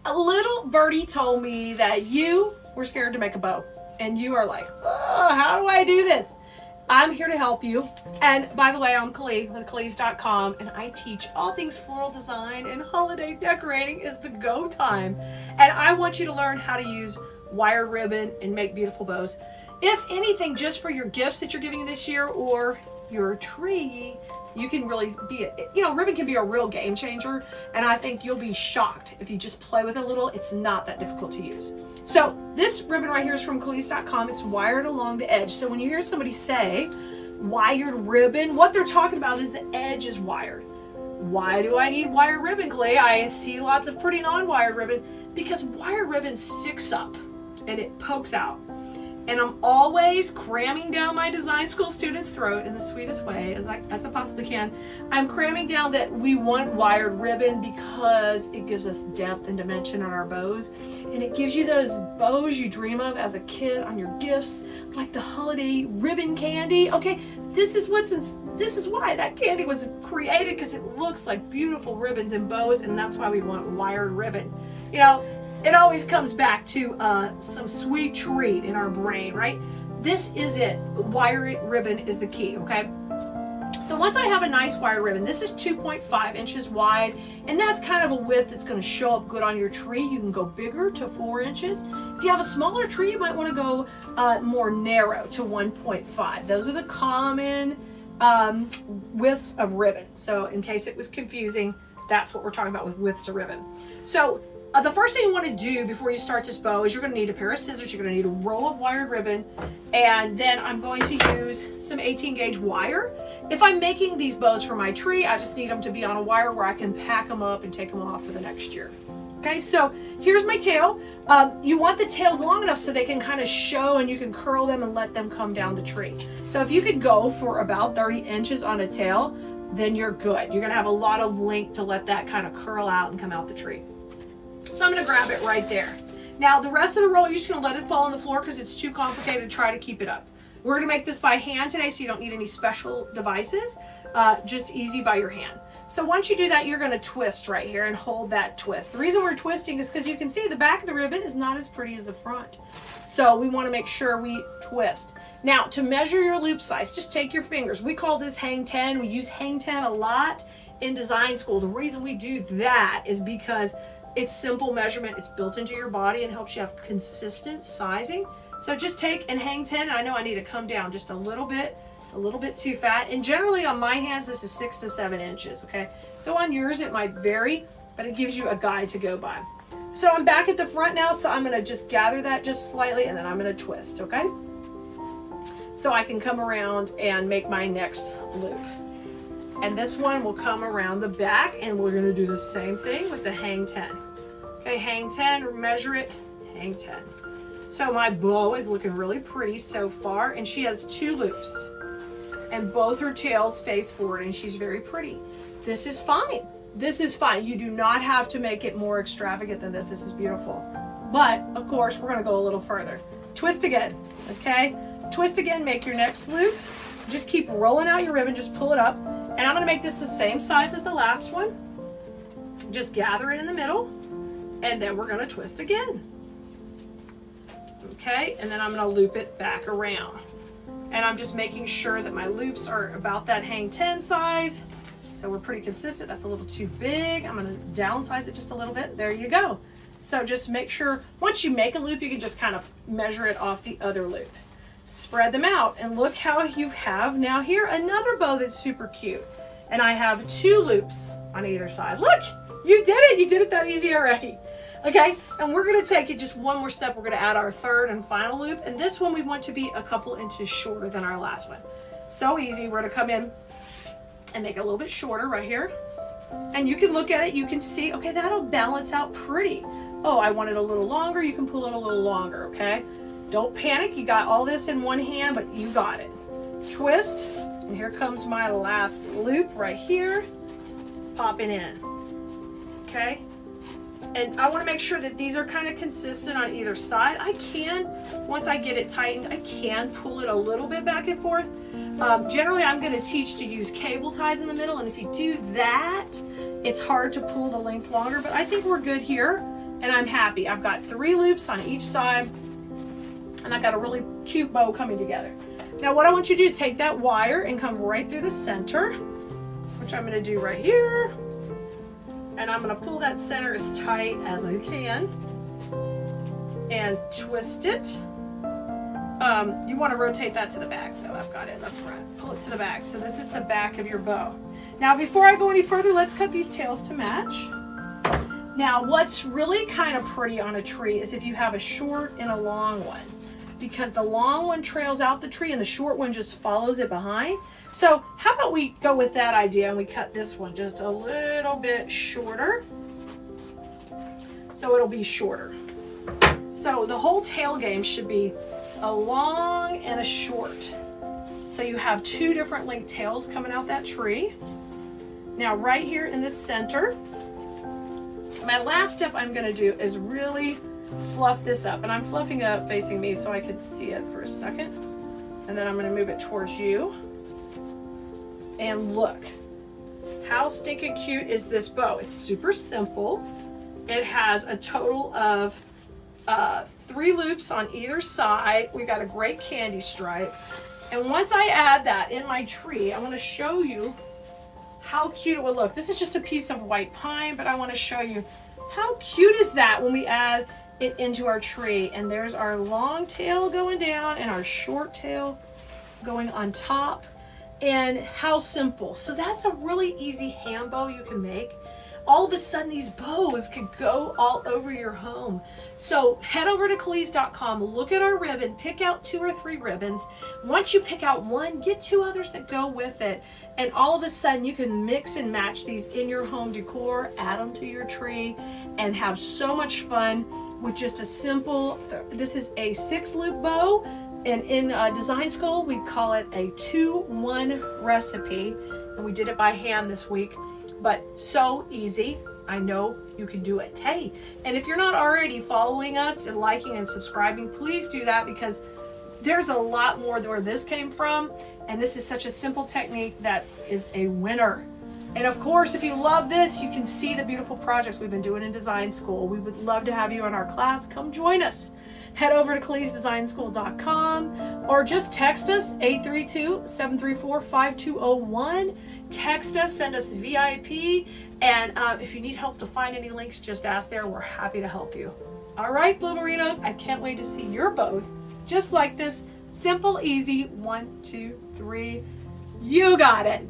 a little birdie told me that you were scared to make a bow. And you are like, oh, how do I do this? I'm here to help you. And by the way, I'm Kali with Kali's.com, and I teach all things floral design, and holiday decorating is the go time. And I want you to learn how to use wired ribbon and make beautiful bows. If anything, just for your gifts that you're giving this year or your tree, you can really be, ribbon can be a real game changer. And I think you'll be shocked if you just play with it a little. It's not that difficult to use. So this ribbon right here is from Kali's.com. It's wired along the edge. So when you hear somebody say wired ribbon, what they're talking about is the edge is wired. Why do I need wired ribbon, Kali? I see lots of pretty non-wired ribbon. Because wired ribbon sticks up and it pokes out. And I'm always cramming down my design school students' throat in the sweetest way as I possibly can. I'm cramming down that we want wired ribbon because it gives us depth and dimension on our bows. And it gives you those bows you dream of as a kid on your gifts, like the holiday ribbon candy. Okay, this is why that candy was created, because it looks like beautiful ribbons and bows, and that's why we want wired ribbon. It always comes back to some sweet treat in our brain, right? This is it. Wired ribbon is the key, okay? So once I have a nice wire ribbon, this is 2.5 inches wide, and that's kind of a width that's going to show up good on your tree. You can go bigger to 4 inches. If you have a smaller tree, you might want to go more narrow to 1.5. Those are the common widths of ribbon. So in case it was confusing, that's what we're talking about with widths of ribbon. So the first thing you want to do before you start this bow is you're going to need a pair of scissors, you're going to need a roll of wired ribbon, and then I'm going to use some 18 gauge wire. If I'm making these bows for my tree, I just need them to be on a wire where I can pack them up and take them off for the next year. Okay, so here's my tail. You want the tails long enough so they can kind of show, and you can curl them and let them come down the tree. So if you could go for about 30 inches on a tail, then you're good. You're going to have a lot of length to let that kind of curl out and come out the tree. So I'm going to grab it right there. Now the rest of the roll, you're just going to let it fall on the floor because it's too complicated to try to keep it up. We're going to make this by hand today, so you don't need any special devices, just easy by your hand. So once you do that, you're going to twist right here and hold that twist. The reason we're twisting is because you can see the back of the ribbon is not as pretty as the front. So we want to make sure we twist. Now to measure your loop size, just take your fingers. We call this hang 10. We use hang 10 a lot in design school. The reason we do that is because it's simple measurement. It's built into your body and helps you have consistent sizing. So just take and hang 10. I know I need to come down just a little bit. It's a little bit too fat. And generally on my hands, this is 6 to 7 inches, okay? So on yours, it might vary, but it gives you a guide to go by. So I'm back at the front now, so I'm gonna just gather that just slightly, and then I'm gonna twist, okay? So I can come around and make my next loop. And this one will come around the back, and we're gonna do the same thing with the hang 10. Okay, hang 10, measure it, hang 10. So my bow is looking really pretty so far, and she has 2 loops. And both her tails face forward, and she's very pretty. This is fine. This is fine. You do not have to make it more extravagant than this. This is beautiful. But, of course, we're gonna go a little further. Twist again, okay? Twist again, make your next loop. Just keep rolling out your ribbon, just pull it up. And I'm gonna make this the same size as the last one. Just gather it in the middle, and then we're gonna twist again. Okay, and then I'm gonna loop it back around. And I'm just making sure that my loops are about that hang 10 size. So we're pretty consistent. That's a little too big. I'm gonna downsize it just a little bit. There you go. So just make sure, once you make a loop, you can just kind of measure it off the other loop. Spread them out, and look how you have now here another bow that's super cute. And I have 2 loops on either side. Look, you did it. You did it that easy already. Okay, and we're gonna take it just one more step. We're gonna add our third and final loop, and this one we want to be a couple inches shorter than our last one. So easy. We're gonna come in and make it a little bit shorter right here. And you can look at it, you can see, okay, that'll balance out pretty. Oh, I want it a little longer, you can pull it a little longer, okay? Don't panic, you got all this in one hand, but you got it. Twist, and here comes my last loop right here, popping in, okay? And I want to make sure that these are kind of consistent on either side. I can, once I get it tightened, I can pull it a little bit back and forth. Generally, I'm going to teach to use cable ties in the middle, and if you do that, it's hard to pull the length longer, but I think we're good here. and I'm happy. I've got 3 loops on each side, and I've got a really cute bow coming together. Now what I want you to do is take that wire and come right through the center, which I'm going to do right here. And I'm going to pull that center as tight as I can and twist it. You want to rotate that to the back though. I've got it in the front. Pull it to the back. So this is the back of your bow. Now before I go any further, let's cut these tails to match. Now what's really kind of pretty on a tree is if you have a short and a long one, because the long one trails out the tree and the short one just follows it behind. So how about we go with that idea and we cut this one just a little bit shorter. So it'll be shorter. So the whole tail game should be a long and a short. So you have 2 different length tails coming out that tree. Now right here in the center, my last step I'm going to do is really fluff this up. And I'm fluffing it up facing me so I can see it for a second. And then I'm going to move it towards you. And look, how stinking cute is this bow? It's super simple. It has a total of 3 loops on either side. We've got a great candy stripe. And once I add that in my tree, I want to show you how cute it will look. This is just a piece of white pine, but I want to show you how cute is that when we add it into our tree. And there's our long tail going down and our short tail going on top. And how simple. So that's a really easy hand bow you can make. All of a sudden these bows could go all over your home. So head over to Calise.com, look at our ribbon, pick out 2 or 3 ribbons. Once you pick out one, get 2 others that go with it. And all of a sudden you can mix and match these in your home decor, add them to your tree, and have so much fun with just a simple, this is a 6-loop bow. And in design school, we call it a 2-1 recipe. And we did it by hand this week, but so easy. I know you can do it. Hey, and if you're not already following us and liking and subscribing, please do that, because there's a lot more where this came from. And this is such a simple technique that is a winner. And of course, if you love this, you can see the beautiful projects we've been doing in design school. We would love to have you in our class. Come join us. Head over to CalisDesignSchool.com or just text us 832-734-5201. Text us, send us VIP, and if you need help to find any links, just ask there. We're happy to help you. All right, Blue Merinos, I can't wait to see your bows just like this. Simple, easy, 1, 2, 3. You got it.